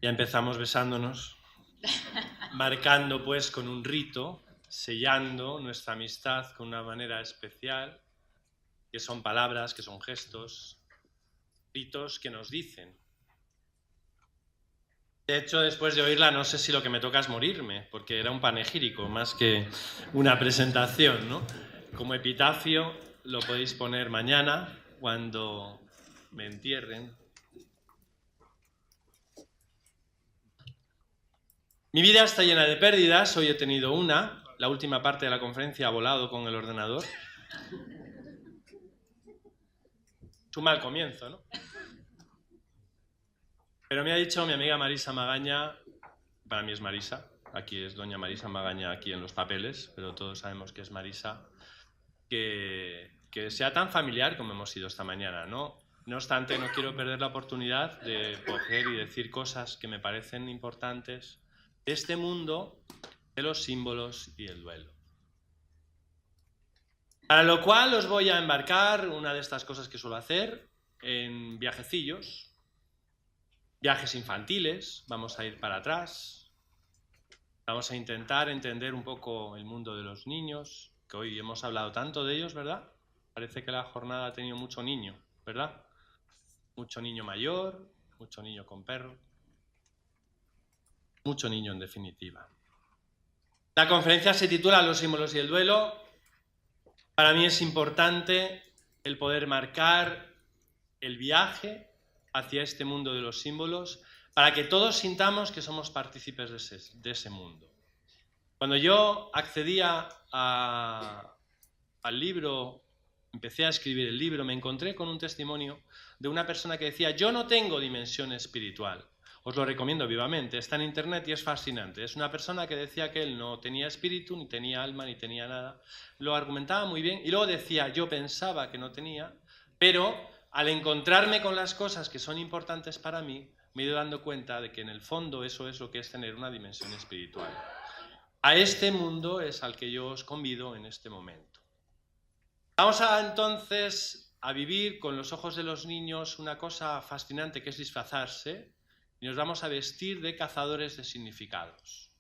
Ya empezamos besándonos, marcando pues con un rito, sellando nuestra amistad con una manera especial, que son palabras, que son gestos, ritos que nos dicen. De hecho, después de oírla, no sé si lo que me toca es morirme, porque era un panegírico más que una presentación, ¿no? Como epitafio lo podéis poner mañana cuando me entierren. Mi vida está llena de pérdidas, hoy he tenido una, la última parte de la conferencia ha volado con el ordenador. Es un mal comienzo, ¿no? Pero me ha dicho mi amiga Marisa Magaña, para mí es Marisa, aquí es doña Marisa Magaña aquí en los papeles, pero todos sabemos que es Marisa, que sea tan familiar como hemos sido esta mañana, ¿no? No obstante, no quiero perder la oportunidad de coger y decir cosas que me parecen importantes de este mundo de los símbolos y el duelo. Para lo cual os voy a embarcar, una de estas cosas que suelo hacer, en viajecillos, viajes infantiles, vamos a ir para atrás, vamos a intentar entender un poco el mundo de los niños, que hoy hemos hablado tanto de ellos, ¿verdad? Parece que la jornada ha tenido mucho niño, ¿verdad? Mucho niño mayor, mucho niño con perro, mucho niño en definitiva. La conferencia se titula Los símbolos y el duelo. Para mí es importante el poder marcar el viaje hacia este mundo de los símbolos para que todos sintamos que somos partícipes de ese mundo. Cuando yo accedía al libro, empecé a escribir el libro, me encontré con un testimonio de una persona que decía: yo no tengo dimensión espiritual. Os lo recomiendo vivamente, está en internet y es fascinante. Es una persona que decía que él no tenía espíritu, ni tenía alma, ni tenía nada. Lo argumentaba muy bien y luego decía: yo pensaba que no tenía, pero al encontrarme con las cosas que son importantes para mí, me he ido dando cuenta de que en el fondo eso es lo que es tener una dimensión espiritual. A este mundo es al que yo os convido en este momento. Vamos entonces a vivir con los ojos de los niños una cosa fascinante que es disfrazarse, y nos vamos a vestir de cazadores de significados.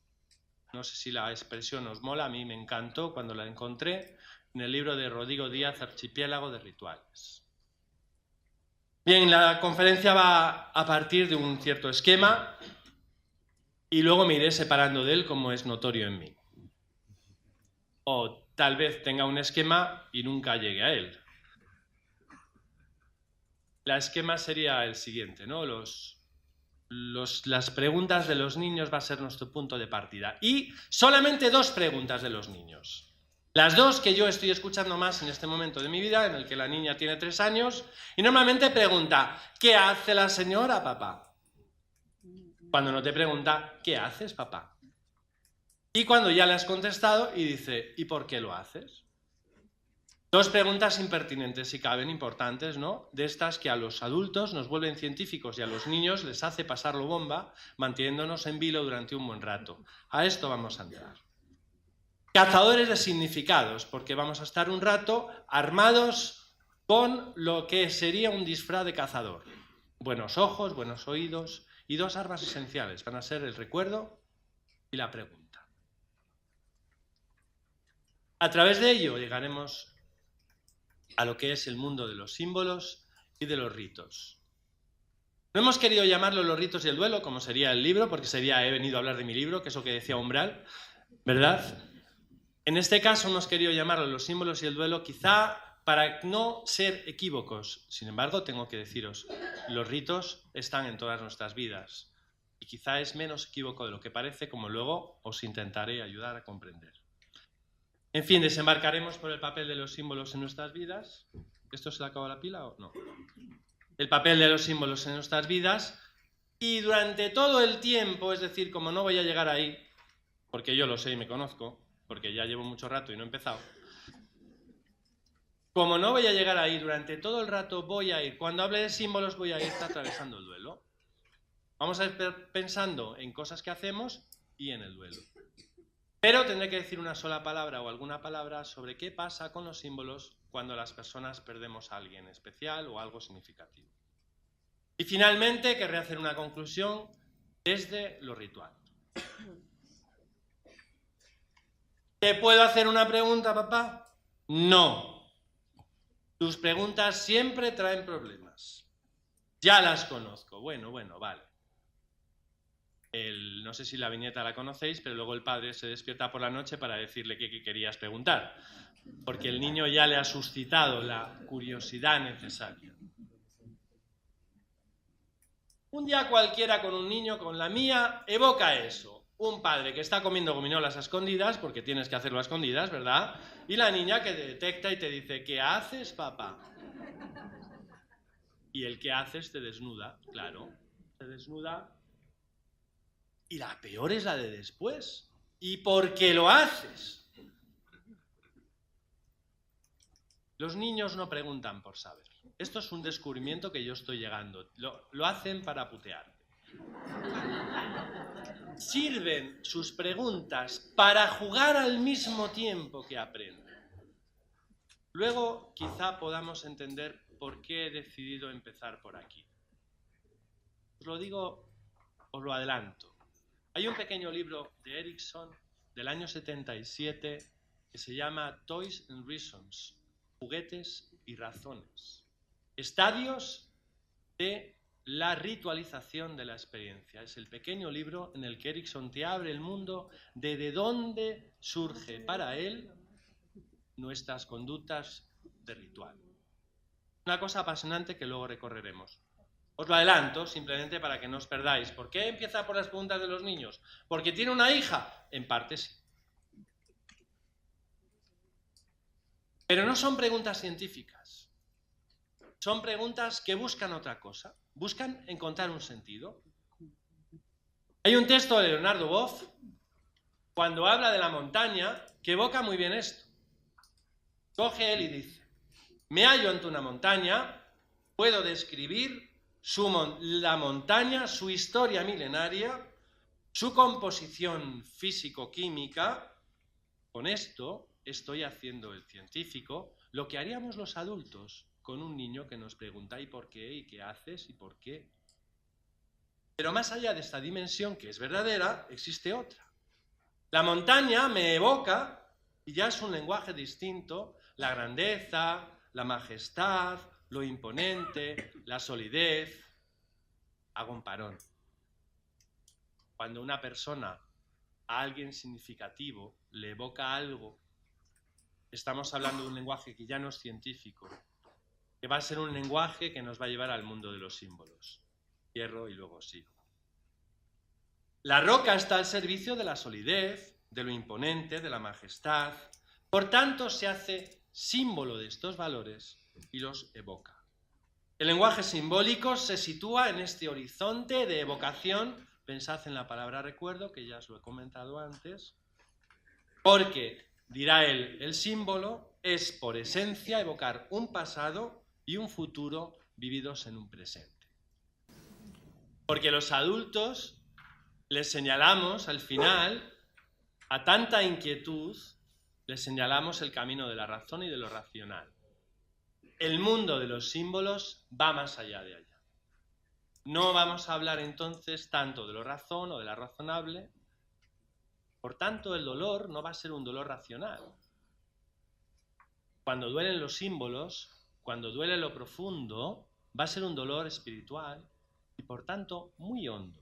No sé si la expresión os mola, a mí me encantó cuando la encontré en el libro de Rodrigo Díaz, Archipiélago de Rituales. Bien, la conferencia va a partir de un cierto esquema y luego me iré separando de él como es notorio en mí. O tal vez tenga un esquema y nunca llegue a él. El esquema sería el siguiente, ¿no? Las preguntas de los niños va a ser nuestro punto de partida. Y solamente 2 preguntas de los niños. Las 2 que yo estoy escuchando más en este momento de mi vida, en el que la niña tiene 3 años, y normalmente pregunta: ¿qué hace la señora, papá? Cuando no te pregunta: ¿qué haces, papá? Y cuando ya le has contestado y dice: ¿y por qué lo haces? 2 preguntas impertinentes, si caben, importantes, ¿no? De estas que a los adultos nos vuelven científicos y a los niños les hace pasarlo bomba, manteniéndonos en vilo durante un buen rato. A esto vamos a entrar. Cazadores de significados, porque vamos a estar un rato armados con lo que sería un disfraz de cazador. Buenos ojos, buenos oídos y 2 armas esenciales. Van a ser el recuerdo y la pregunta. A través de ello llegaremos a lo que es el mundo de los símbolos y de los ritos. No hemos querido llamarlo los ritos y el duelo, como sería el libro, porque sería he venido a hablar de mi libro, que es lo que decía Umbral, ¿verdad? En este caso hemos querido llamarlo los símbolos y el duelo, quizá para no ser equívocos. Sin embargo, tengo que deciros, los ritos están en todas nuestras vidas y quizá es menos equívoco de lo que parece, como luego os intentaré ayudar a comprender. En fin, desembarcaremos por el papel de los símbolos en nuestras vidas. ¿Esto se le acabó la pila o no? El papel de los símbolos en nuestras vidas. Y durante todo el tiempo, es decir, como no voy a llegar ahí, porque yo lo sé y me conozco, porque ya llevo mucho rato y no he empezado, como no voy a llegar ahí, durante todo el rato voy a ir, cuando hable de símbolos voy a ir atravesando el duelo. Vamos a ir pensando en cosas que hacemos y en el duelo. Pero tendré que decir una sola palabra o alguna palabra sobre qué pasa con los símbolos cuando las personas perdemos a alguien especial o algo significativo. Y finalmente querré hacer una conclusión desde lo ritual. ¿Te puedo hacer una pregunta, papá? No. Tus preguntas siempre traen problemas. Ya las conozco. Bueno, vale. No sé si la viñeta la conocéis, pero luego el padre se despierta por la noche para decirle qué querías preguntar, porque el niño ya le ha suscitado la curiosidad necesaria. Un día cualquiera con un niño, con la mía, evoca eso. Un padre que está comiendo gominolas a escondidas, porque tienes que hacerlo a escondidas, ¿verdad? Y la niña que te detecta y te dice, ¿qué haces, papá? Y el ¿qué haces? Te desnuda, claro. Te desnuda. Y la peor es la de después. ¿Y por qué lo haces? Los niños no preguntan por saber. Esto es un descubrimiento que yo estoy llegando. Lo hacen para putear. Sirven sus preguntas para jugar al mismo tiempo que aprenden. Luego quizá podamos entender por qué he decidido empezar por aquí. Os lo digo, os lo adelanto. Hay un pequeño libro de Erikson del año 77 que se llama Toys and Reasons, juguetes y razones. Estadios de la ritualización de la experiencia. Es el pequeño libro en el que Erikson te abre el mundo de dónde surge para él nuestras conductas de ritual. Una cosa apasionante que luego recorreremos. Os lo adelanto simplemente para que no os perdáis. ¿Por qué empieza por las preguntas de los niños? ¿Porque tiene una hija? En parte sí. Pero no son preguntas científicas. Son preguntas que buscan otra cosa. Buscan encontrar un sentido. Hay un texto de Leonardo Boff, cuando habla de la montaña, que evoca muy bien esto. Coge él y dice, me hallo ante una montaña, puedo describir la montaña, su historia milenaria, su composición físico-química. Con esto estoy haciendo el científico lo que haríamos los adultos con un niño que nos pregunta ¿y por qué? ¿Y qué haces? ¿Y por qué? Pero más allá de esta dimensión que es verdadera, existe otra. La montaña me evoca, y ya es un lenguaje distinto, la grandeza, la majestad, lo imponente, la solidez. Hago un parón. Cuando una persona a alguien significativo le evoca algo, estamos hablando de un lenguaje que ya no es científico, que va a ser un lenguaje que nos va a llevar al mundo de los símbolos. Cierro y luego sigo. La roca está al servicio de la solidez, de lo imponente, de la majestad. Por tanto, se hace símbolo de estos valores y los evoca. El lenguaje simbólico se sitúa en este horizonte de evocación. Pensad en la palabra recuerdo, que ya os lo he comentado antes, porque, dirá él, el símbolo es por esencia evocar un pasado y un futuro vividos en un presente. Porque los adultos les señalamos al final, a tanta inquietud, les señalamos el camino de la razón y de lo racional. El mundo de los símbolos va más allá de allá. No vamos a hablar entonces tanto de lo razón o de la razonable. Por tanto, el dolor no va a ser un dolor racional. Cuando duelen los símbolos, cuando duele lo profundo, va a ser un dolor espiritual y por tanto muy hondo.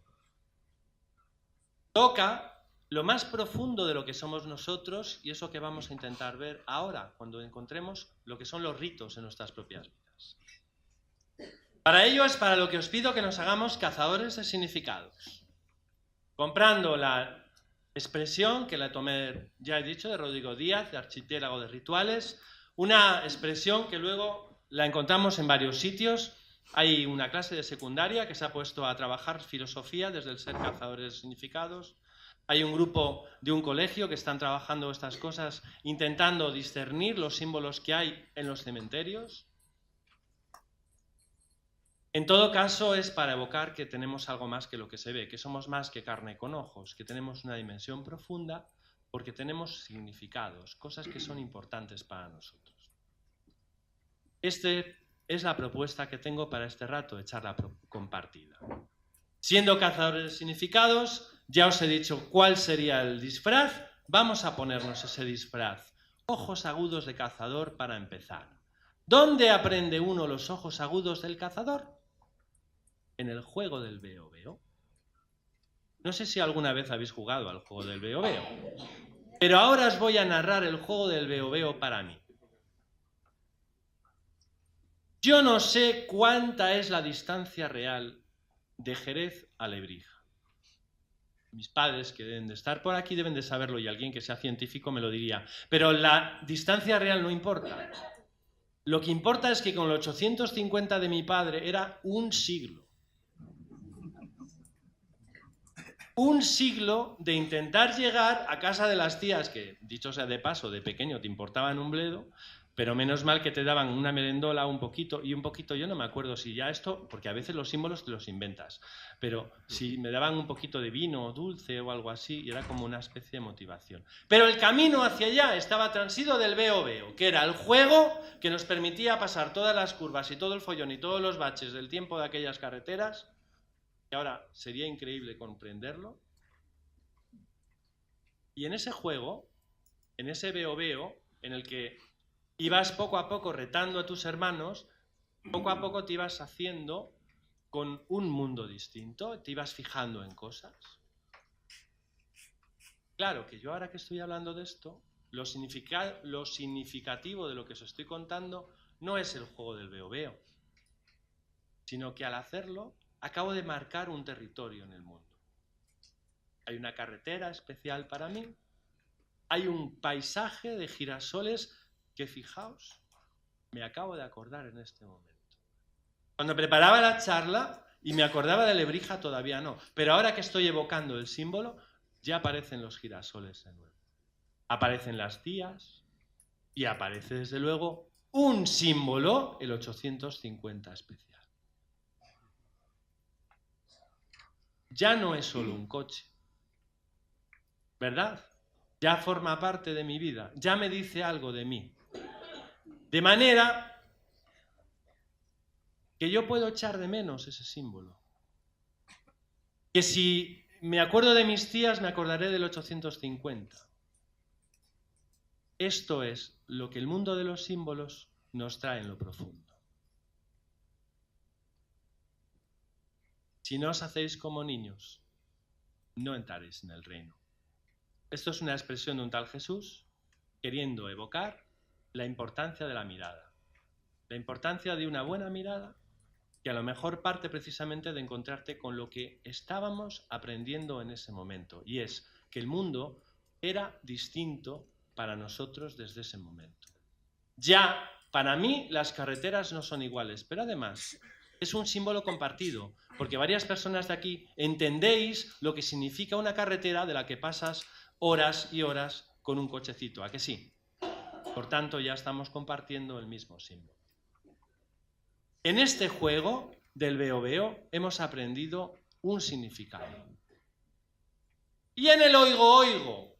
Toca lo más profundo de lo que somos nosotros y eso que vamos a intentar ver ahora, cuando encontremos lo que son los ritos en nuestras propias vidas. Para ello es para lo que os pido que nos hagamos cazadores de significados. Comprando la expresión que la tomé, ya he dicho, de Rodrigo Díaz, de Archipiélago de Rituales, una expresión que luego la encontramos en varios sitios. Hay una clase de secundaria que se ha puesto a trabajar filosofía desde el ser cazadores de significados. Hay un grupo de un colegio que están trabajando estas cosas, intentando discernir los símbolos que hay en los cementerios. En todo caso, es para evocar que tenemos algo más que lo que se ve, que somos más que carne con ojos, que tenemos una dimensión profunda porque tenemos significados, cosas que son importantes para nosotros. Esta es la propuesta que tengo para este rato de charla compartida. Siendo cazadores de significados, ya os he dicho cuál sería el disfraz. Vamos a ponernos ese disfraz. Ojos agudos de cazador para empezar. ¿Dónde aprende uno los ojos agudos del cazador? En el juego del Veo Veo. No sé si alguna vez habéis jugado al juego del Veo Veo, pero ahora os voy a narrar el juego del Veo Veo para mí. Yo no sé cuánta es la distancia real de Jerez a Lebrija. Mis padres, que deben de estar por aquí, deben de saberlo, y alguien que sea científico me lo diría. Pero la distancia real no importa. Lo que importa es que con el 850 de mi padre era un siglo. Un siglo de intentar llegar a casa de las tías, que, dicho sea de paso, de pequeño te importaban un bledo, pero menos mal que te daban una merendola, un poquito, yo no me acuerdo si ya esto, porque a veces los símbolos te los inventas, pero si me daban un poquito de vino dulce o algo así, y era como una especie de motivación. Pero el camino hacia allá estaba transido del Veo Veo, que era el juego que nos permitía pasar todas las curvas y todo el follón y todos los baches del tiempo de aquellas carreteras, y ahora sería increíble comprenderlo. Y en ese juego, en ese Veo Veo, en el que ibas poco a poco retando a tus hermanos, poco a poco te ibas haciendo con un mundo distinto, te ibas fijando en cosas. Claro que yo ahora que estoy hablando de esto, lo significativo de lo que os estoy contando no es el juego del Veo Veo, sino que al hacerlo acabo de marcar un territorio en el mundo. Hay una carretera especial para mí, hay un paisaje de girasoles que, fijaos, me acabo de acordar en este momento. Cuando preparaba la charla y me acordaba de Lebrija todavía no, pero ahora que estoy evocando el símbolo, ya aparecen los girasoles de nuevo. Aparecen las tías y aparece desde luego un símbolo, el 850 especial. Ya no es solo un coche, ¿verdad? Ya forma parte de mi vida, ya me dice algo de mí. De manera que yo puedo echar de menos ese símbolo. Que si me acuerdo de mis tías, me acordaré del 850. Esto es lo que el mundo de los símbolos nos trae en lo profundo. Si no os hacéis como niños, no entraréis en el reino. Esto es una expresión de un tal Jesús queriendo evocar la importancia de la mirada. La importancia de una buena mirada que a lo mejor parte precisamente de encontrarte con lo que estábamos aprendiendo en ese momento, y es que el mundo era distinto para nosotros desde ese momento. Ya, para mí, las carreteras no son iguales, pero además es un símbolo compartido, porque varias personas de aquí entendéis lo que significa una carretera de la que pasas horas y horas con un cochecito, ¿a que sí? Por tanto, ya estamos compartiendo el mismo símbolo. En este juego del Veo Veo hemos aprendido un significado. Y en el Oigo Oigo,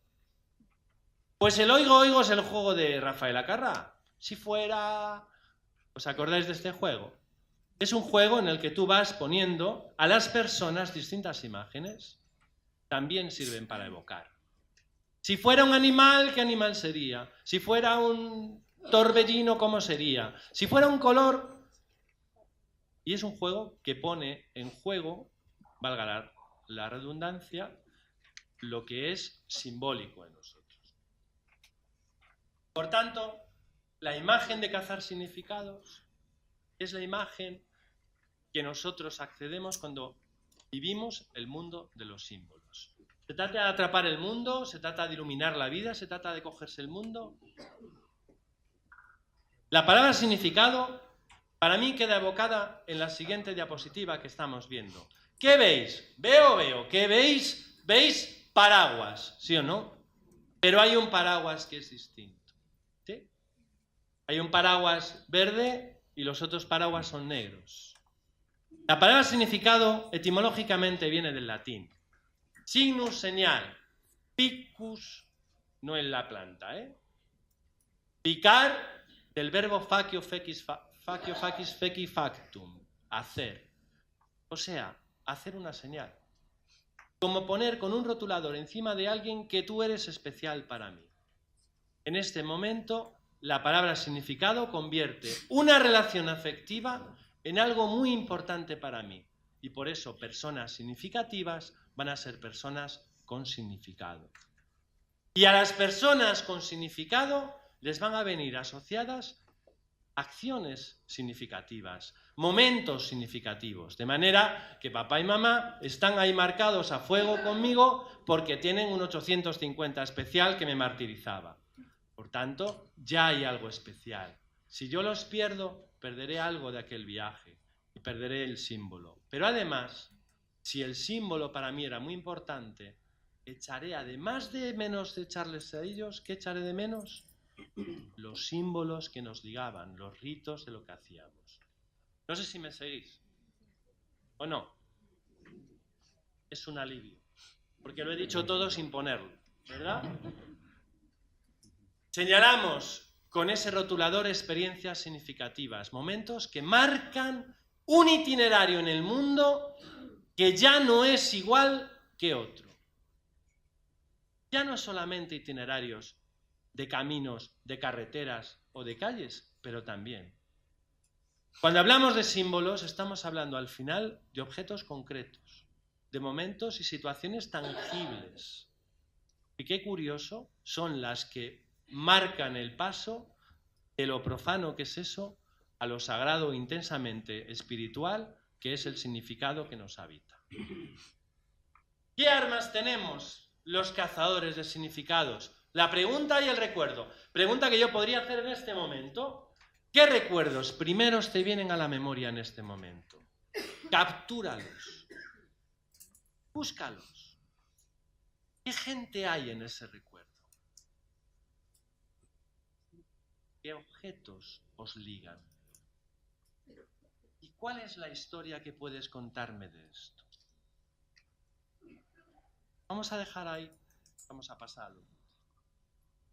pues el Oigo Oigo es el juego de Rafael Acarrá. Si fuera... ¿Os acordáis de este juego? Es un juego en el que tú vas poniendo a las personas distintas imágenes. También sirven para evocar. Si fuera un animal, ¿qué animal sería? Si fuera un torbellino, ¿cómo sería? Si fuera un color... Y es un juego que pone en juego, valga la redundancia, lo que es simbólico en nosotros. Por tanto, la imagen de cazar significados es la imagen que nosotros accedemos cuando vivimos el mundo de los símbolos. ¿Se trata de atrapar el mundo? ¿Se trata de iluminar la vida? ¿Se trata de cogerse el mundo? La palabra significado para mí queda evocada en la siguiente diapositiva que estamos viendo. ¿Qué veis? Veo. ¿Qué veis? ¿Veis? Paraguas, ¿sí o no? Pero hay un paraguas que es distinto, ¿sí? Hay un paraguas verde y los otros paraguas son negros. La palabra significado etimológicamente viene del latín. Signus, señal. Picus, no en la planta, ¿eh? Picar, del verbo facio, facis, feci, factum, hacer. O sea, hacer una señal. Como poner con un rotulador encima de alguien que tú eres especial para mí. En este momento, la palabra significado convierte una relación afectiva en algo muy importante para mí. Y por eso personas significativas van a ser personas con significado. Y a las personas con significado les van a venir asociadas acciones significativas, momentos significativos, de manera que papá y mamá están ahí marcados a fuego conmigo porque tienen un 850 especial que me martirizaba. Por tanto, ya hay algo especial. Si yo los pierdo, perderé algo de aquel viaje y perderé el símbolo. Pero además, si el símbolo para mí era muy importante, echaré, además de menos de echarles a ellos, ¿qué echaré de menos? Los símbolos que nos ligaban, los ritos de lo que hacíamos. No sé si me seguís o no. Es un alivio, porque lo he dicho todo sin ponerlo, ¿verdad? Señalamos con ese rotulador experiencias significativas, momentos que marcan un itinerario en el mundo que ya no es igual que otro. Ya no solamente itinerarios de caminos, de carreteras o de calles, pero también. Cuando hablamos de símbolos, estamos hablando al final de objetos concretos, de momentos y situaciones tangibles. Y qué curioso, son las que marcan el paso de lo profano que es eso a lo sagrado intensamente espiritual, que es el significado que nos habita. ¿Qué armas tenemos los cazadores de significados? La pregunta y el recuerdo. Pregunta que yo podría hacer en este momento. ¿Qué recuerdos primeros te vienen a la memoria en este momento? Captúralos. Búscalos. ¿Qué gente hay en ese recuerdo? ¿Qué objetos os ligan? ¿Y cuál es la historia que puedes contarme de esto? Vamos a dejar ahí, vamos a pasarlo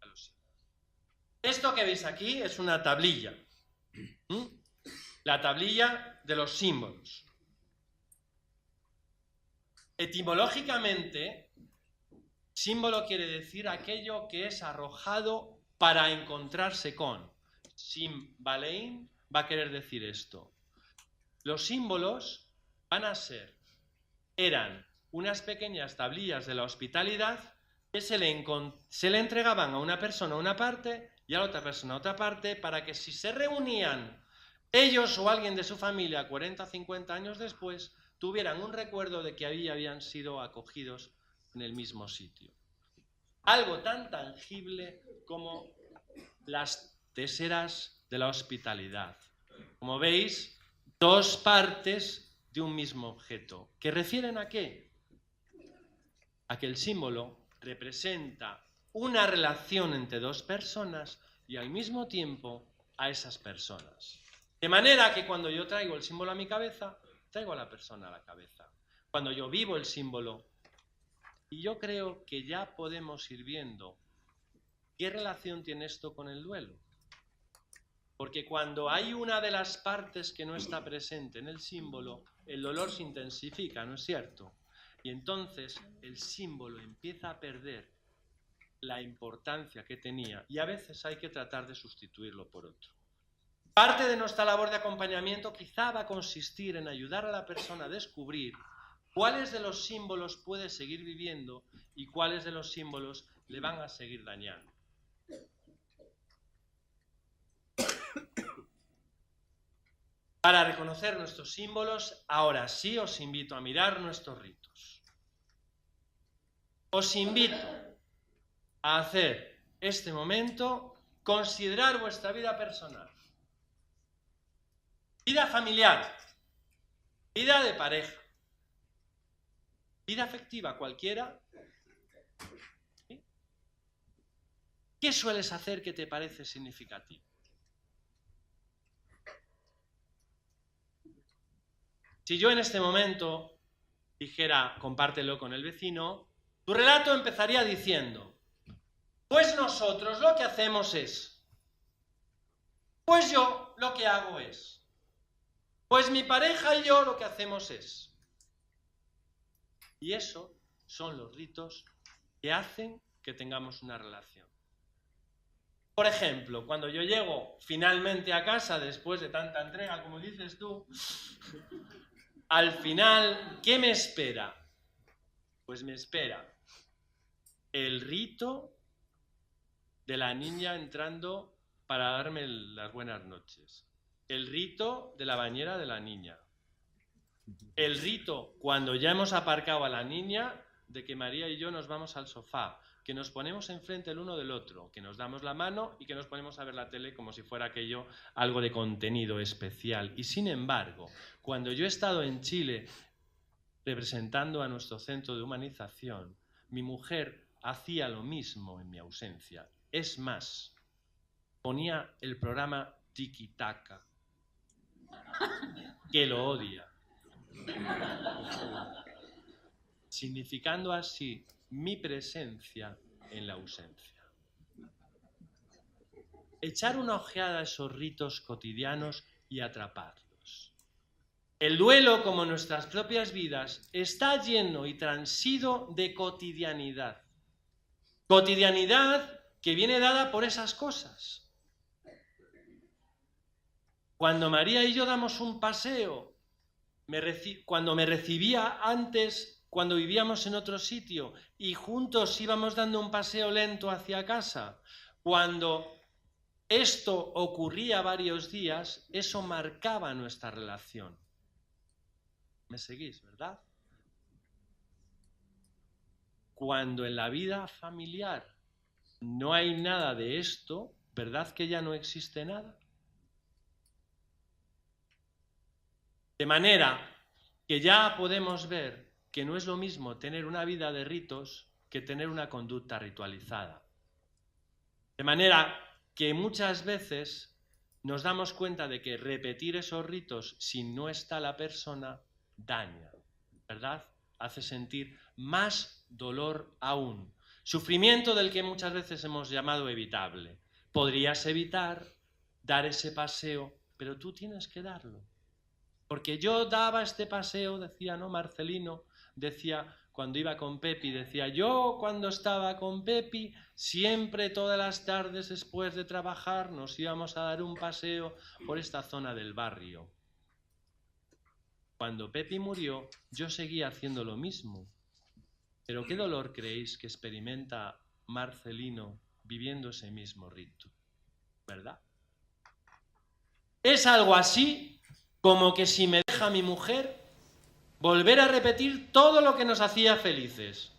a los símbolos. Esto que veis aquí es una tablilla. La tablilla de los símbolos. Etimológicamente, símbolo quiere decir aquello que es arrojado para encontrarse con. Simbalein va a querer decir esto. Los símbolos eran unas pequeñas tablillas de la hospitalidad que se le entregaban a una persona una parte y a la otra persona otra parte para que si se reunían ellos o alguien de su familia 40 o 50 años después tuvieran un recuerdo de que habían sido acogidos en el mismo sitio. Algo tan tangible como las teseras de la hospitalidad. Como veis, dos partes de un mismo objeto. ¿Que refieren a qué? A que el símbolo representa una relación entre dos personas y al mismo tiempo a esas personas. De manera que cuando yo traigo el símbolo a mi cabeza, traigo a la persona a la cabeza. Cuando yo vivo el símbolo, y yo creo que ya podemos ir viendo qué relación tiene esto con el duelo. Porque cuando hay una de las partes que no está presente en el símbolo, el dolor se intensifica, ¿no es cierto? Y entonces el símbolo empieza a perder la importancia que tenía y a veces hay que tratar de sustituirlo por otro. Parte de nuestra labor de acompañamiento quizá va a consistir en ayudar a la persona a descubrir cuáles de los símbolos puede seguir viviendo y cuáles de los símbolos le van a seguir dañando. Para reconocer nuestros símbolos, ahora sí os invito a mirar nuestros ritos. Os invito a hacer este momento, considerar vuestra vida personal, vida familiar, vida de pareja, vida afectiva cualquiera. ¿Sí? ¿Qué sueles hacer que te parece significativo? Si yo en este momento dijera, compártelo con el vecino, tu relato empezaría diciendo, pues nosotros lo que hacemos es, pues yo lo que hago es, pues mi pareja y yo lo que hacemos es. Y eso son los ritos que hacen que tengamos una relación. Por ejemplo, cuando yo llego finalmente a casa, después de tanta entrega, como dices tú, al final, ¿qué me espera? Pues me espera el rito de la niña entrando para darme las buenas noches. El rito de la bañera de la niña. El rito, cuando ya hemos aparcado a la niña, de que María y yo nos vamos al sofá, que nos ponemos enfrente el uno del otro, que nos damos la mano y que nos ponemos a ver la tele como si fuera aquello algo de contenido especial. Y sin embargo, cuando yo he estado en Chile representando a nuestro centro de humanización, mi mujer hacía lo mismo en mi ausencia. Es más, ponía el programa Tiki Taka, que lo odia, significando así mi presencia en la ausencia. Echar una ojeada a esos ritos cotidianos y atraparlos. El duelo, como nuestras propias vidas, está lleno y transido de cotidianidad. Cotidianidad que viene dada por esas cosas. Cuando María y yo damos un paseo, cuando me recibía antes, cuando vivíamos en otro sitio y juntos íbamos dando un paseo lento hacia casa, cuando esto ocurría varios días, eso marcaba nuestra relación. ¿Me seguís, verdad? Cuando en la vida familiar no hay nada de esto, ¿verdad que ya no existe nada? De manera que ya podemos ver que no es lo mismo tener una vida de ritos que tener una conducta ritualizada. De manera que muchas veces nos damos cuenta de que repetir esos ritos si no está la persona daña, ¿verdad? Hace sentir más dolor aún. Sufrimiento del que muchas veces hemos llamado evitable. Podrías evitar dar ese paseo, pero tú tienes que darlo. Porque yo daba este paseo, decía, ¿no? Marcelino decía, cuando iba con Pepi, decía, yo cuando estaba con Pepi, siempre todas las tardes después de trabajar nos íbamos a dar un paseo por esta zona del barrio. Cuando Pepi murió, yo seguía haciendo lo mismo. Pero ¿qué dolor creéis que experimenta Marcelino viviendo ese mismo rito? ¿Verdad? Es algo así como que si me deja mi mujer, volver a repetir todo lo que nos hacía felices.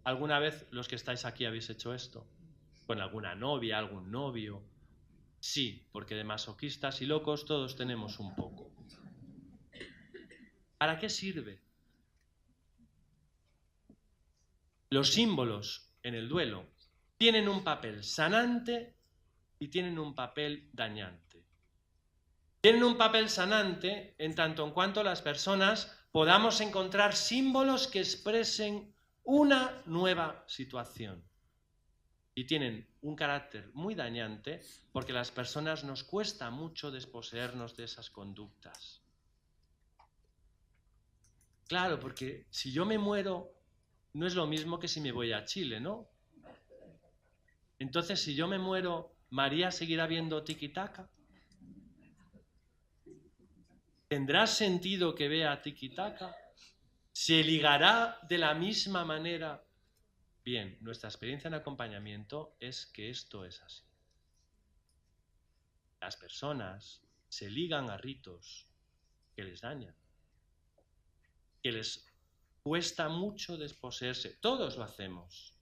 ¿Alguna vez los que estáis aquí habéis hecho esto? ¿Con alguna novia, algún novio? Sí, porque de masoquistas y locos todos tenemos un poco. ¿Para qué sirve? Los símbolos en el duelo tienen un papel sanante y tienen un papel dañante. Tienen un papel sanante en tanto en cuanto las personas podamos encontrar símbolos que expresen una nueva situación. Y tienen un carácter muy dañante porque a las personas nos cuesta mucho desposeernos de esas conductas. Claro, porque si yo me muero, no es lo mismo que si me voy a Chile, ¿no? Entonces, si yo me muero, ¿María seguirá viendo Tiki Taka? ¿Tendrá sentido que vea Tiki Taka? ¿Se ligará de la misma manera? Bien, nuestra experiencia en acompañamiento es que esto es así. Las personas se ligan a ritos que les dañan, que les cuesta mucho desposeerse. Todos lo hacemos.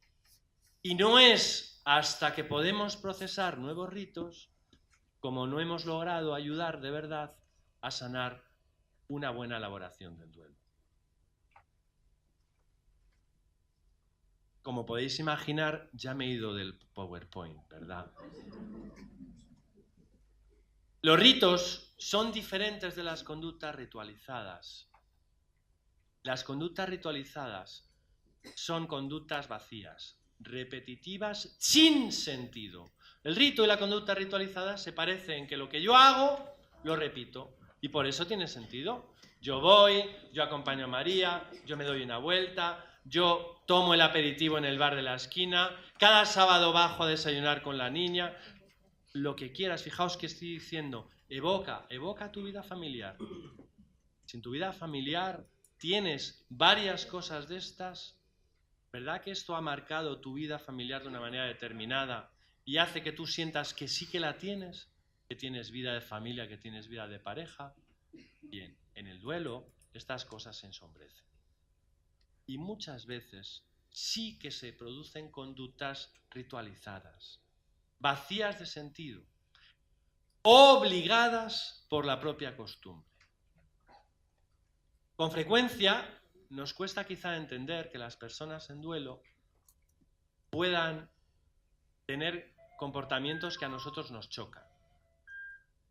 Y no es hasta que podemos procesar nuevos ritos como no hemos logrado ayudar de verdad a sanar una buena elaboración del duelo. Como podéis imaginar, ya me he ido del PowerPoint, ¿verdad? Los ritos son diferentes de las conductas ritualizadas. Las conductas ritualizadas son conductas vacías, repetitivas, sin sentido. El rito y la conducta ritualizada se parecen en que lo que yo hago, lo repito. Y por eso tiene sentido. Yo voy, yo acompaño a María, yo me doy una vuelta, yo tomo el aperitivo en el bar de la esquina, cada sábado bajo a desayunar con la niña, lo que quieras. Fijaos que estoy diciendo, evoca tu vida familiar. Si en tu vida familiar tienes varias cosas de estas, ¿verdad que esto ha marcado tu vida familiar de una manera determinada y hace que tú sientas que sí que la tienes? Que tienes vida de familia, que tienes vida de pareja. Bien, en el duelo estas cosas se ensombrecen. Y muchas veces sí que se producen conductas ritualizadas, vacías de sentido, obligadas por la propia costumbre. Con frecuencia nos cuesta quizá entender que las personas en duelo puedan tener comportamientos que a nosotros nos chocan.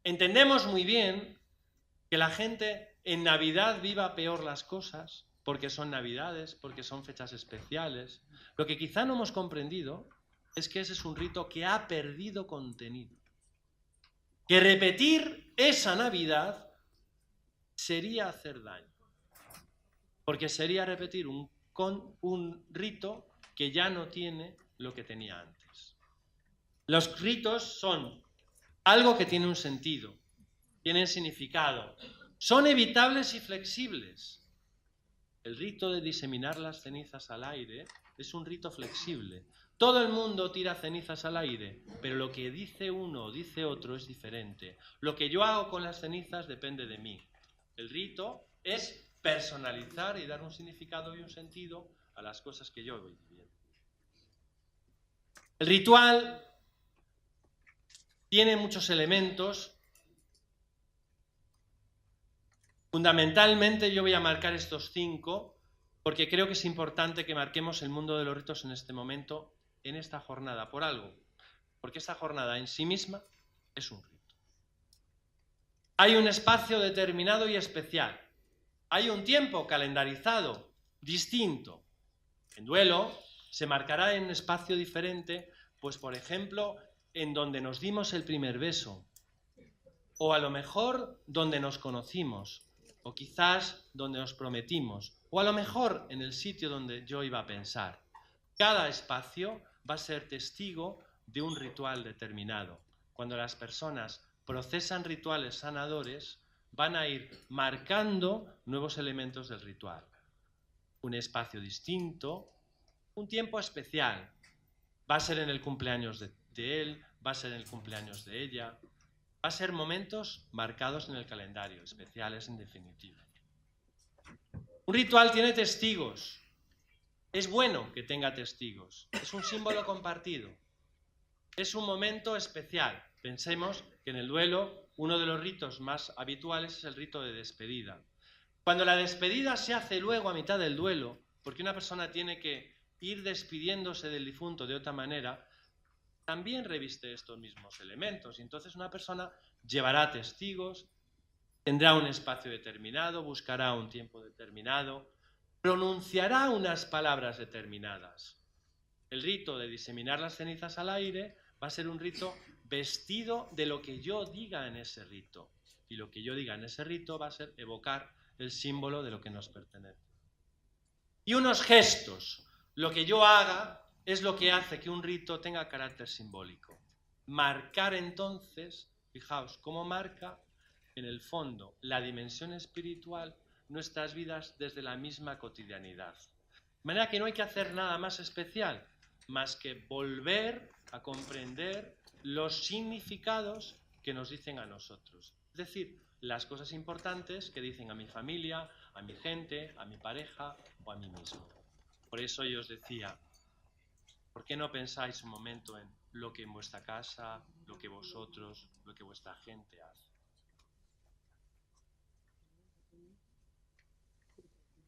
Entendemos muy bien que la gente en Navidad viva peor las cosas, porque son Navidades, porque son fechas especiales. Lo que quizá no hemos comprendido es que ese es un rito que ha perdido contenido. Que repetir esa Navidad sería hacer daño. Porque sería repetir un rito que ya no tiene lo que tenía antes. Los ritos son algo que tiene un sentido, tienen significado, son evitables y flexibles. El rito de diseminar las cenizas al aire es un rito flexible. Todo el mundo tira cenizas al aire, pero lo que dice uno o dice otro es diferente. Lo que yo hago con las cenizas depende de mí. El rito es personalizar y dar un significado y un sentido a las cosas que yo voy viviendo. El ritual tiene muchos elementos. Fundamentalmente yo voy a marcar estos 5 porque creo que es importante que marquemos el mundo de los ritos en este momento, en esta jornada, por algo. Porque esta jornada en sí misma es un rito. Hay un espacio determinado y especial. Hay un tiempo calendarizado, distinto. En duelo se marcará en un espacio diferente, pues por ejemplo, en donde nos dimos el primer beso, o a lo mejor donde nos conocimos, o quizás donde nos prometimos, o a lo mejor en el sitio donde yo iba a pensar. Cada espacio va a ser testigo de un ritual determinado. Cuando las personas procesan rituales sanadores, van a ir marcando nuevos elementos del ritual. Un espacio distinto, un tiempo especial. Va a ser en el cumpleaños de él, va a ser en el cumpleaños de ella. Va a ser momentos marcados en el calendario, especiales en definitiva. Un ritual tiene testigos. Es bueno que tenga testigos. Es un símbolo compartido. Es un momento especial. Pensemos que en el duelo uno de los ritos más habituales es el rito de despedida. Cuando la despedida se hace luego a mitad del duelo, porque una persona tiene que ir despidiéndose del difunto de otra manera, también reviste estos mismos elementos. Y entonces una persona llevará testigos, tendrá un espacio determinado, buscará un tiempo determinado, pronunciará unas palabras determinadas. El rito de diseminar las cenizas al aire va a ser un rito vestido de lo que yo diga en ese rito. Y lo que yo diga en ese rito va a ser evocar el símbolo de lo que nos pertenece. Y unos gestos. Lo que yo haga es lo que hace que un rito tenga carácter simbólico. Marcar entonces, fijaos, cómo marca en el fondo la dimensión espiritual nuestras vidas desde la misma cotidianidad. De manera que no hay que hacer nada más especial, más que volver a comprender los significados que nos dicen a nosotros. Es decir, las cosas importantes que dicen a mi familia, a mi gente, a mi pareja o a mí mismo. Por eso yo os decía, ¿por qué no pensáis un momento en lo que en vuestra casa, lo que vosotros, lo que vuestra gente hace?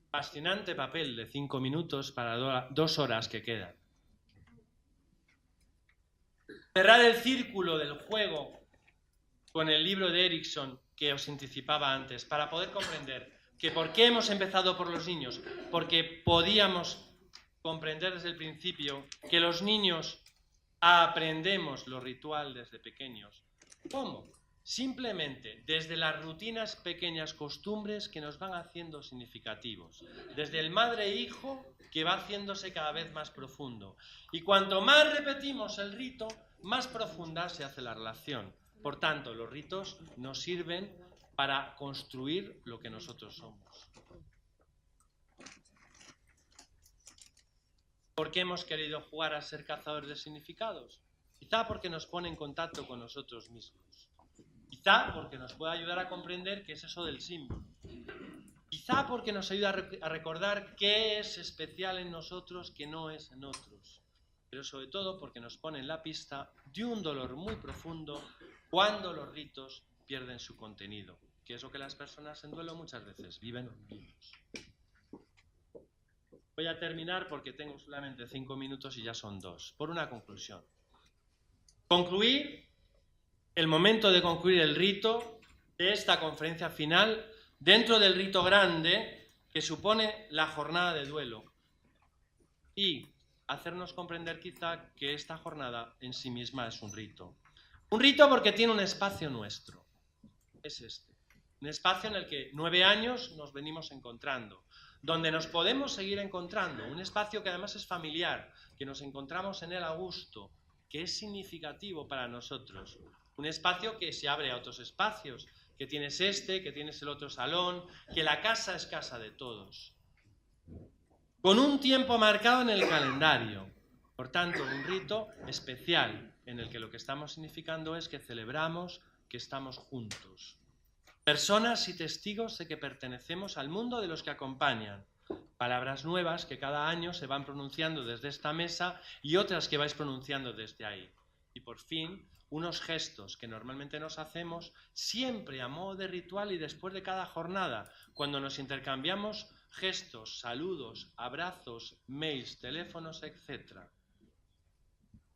Fascinante papel de 5 minutos para 2 horas que quedan. Cerrar el círculo del juego con el libro de Erickson que os anticipaba antes, para poder comprender que por qué hemos empezado por los niños, porque podíamos comprender desde el principio que los niños aprendemos lo ritual desde pequeños. ¿Cómo? Simplemente desde las rutinas, pequeñas costumbres que nos van haciendo significativos. Desde el madre-hijo que va haciéndose cada vez más profundo. Y cuanto más repetimos el rito, más profunda se hace la relación. Por tanto, los ritos nos sirven para construir lo que nosotros somos. ¿Por qué hemos querido jugar a ser cazadores de significados? Quizá porque nos pone en contacto con nosotros mismos. Quizá porque nos puede ayudar a comprender qué es eso del símbolo. Quizá porque nos ayuda a recordar qué es especial en nosotros que no es en otros. Pero sobre todo porque nos pone en la pista de un dolor muy profundo cuando los ritos pierden su contenido, que es lo que las personas en duelo muchas veces viven vivos. Voy a terminar porque tengo solamente 5 minutos y ya son 2. Por una conclusión. El momento de concluir el rito de esta conferencia final dentro del rito grande que supone la jornada de duelo y hacernos comprender quizá que esta jornada en sí misma es un rito. Un rito porque tiene un espacio nuestro, es este, un espacio en el que 9 años nos venimos encontrando, donde nos podemos seguir encontrando, un espacio que además es familiar, que nos encontramos en él a gusto, que es significativo para nosotros. Un espacio que se abre a otros espacios, que tienes este, que tienes el otro salón, que la casa es casa de todos. Con un tiempo marcado en el calendario. Por tanto, un rito especial en el que lo que estamos significando es que celebramos que estamos juntos. Personas y testigos de que pertenecemos al mundo de los que acompañan. Palabras nuevas que cada año se van pronunciando desde esta mesa y otras que vais pronunciando desde ahí. Y por fin, unos gestos que normalmente nos hacemos siempre a modo de ritual y después de cada jornada, cuando nos intercambiamos gestos, saludos, abrazos, mails, teléfonos, etc.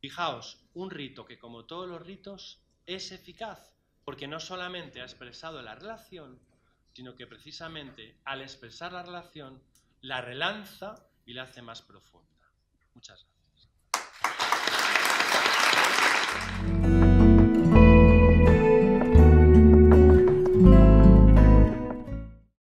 Fijaos, un rito que como todos los ritos es eficaz, porque no solamente ha expresado la relación, sino que precisamente al expresar la relación la relanza y la hace más profunda. Muchas gracias.